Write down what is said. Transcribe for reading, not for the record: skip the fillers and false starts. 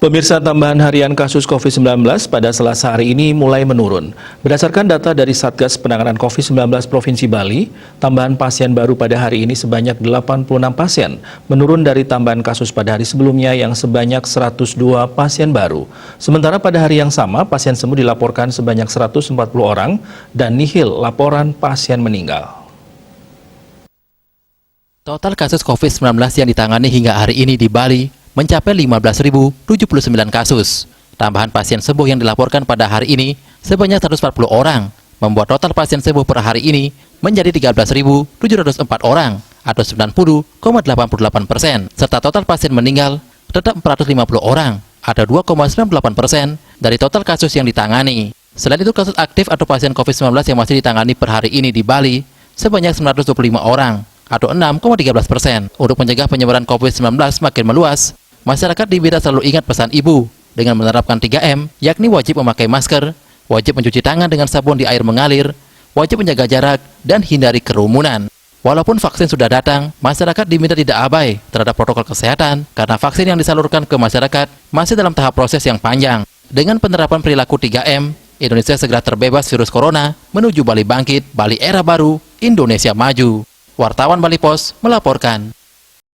Pemirsa, tambahan harian kasus COVID-19 pada Selasa hari ini mulai menurun. Berdasarkan data dari Satgas Penanganan COVID-19 Provinsi Bali, tambahan pasien baru pada hari ini sebanyak 86 pasien, menurun dari tambahan kasus pada hari sebelumnya yang sebanyak 102 pasien baru. Sementara pada hari yang sama, pasien sembuh dilaporkan sebanyak 140 orang dan nihil laporan pasien meninggal. Total kasus COVID-19 yang ditangani hingga hari ini di Bali mencapai 15.079 kasus. Tambahan pasien sembuh yang dilaporkan pada hari ini sebanyak 140 orang, membuat total pasien sembuh per hari ini menjadi 13.704 orang atau 90,88%, serta total pasien meninggal tetap 450 orang atau 2,98% dari total kasus yang ditangani. Selain itu, kasus aktif atau pasien COVID-19 yang masih ditangani per hari ini di Bali sebanyak 925 orang atau 6,13%. Untuk mencegah penyebaran COVID-19 makin meluas, masyarakat diminta selalu ingat pesan ibu dengan menerapkan 3M, yakni wajib memakai masker, wajib mencuci tangan dengan sabun di air mengalir, wajib menjaga jarak, dan hindari kerumunan. Walaupun vaksin sudah datang, masyarakat diminta tidak abai terhadap protokol kesehatan karena vaksin yang disalurkan ke masyarakat masih dalam tahap proses yang panjang. Dengan penerapan perilaku 3M, Indonesia segera terbebas virus corona menuju Bali bangkit, Bali era baru, Indonesia maju. Wartawan Bali Pos melaporkan.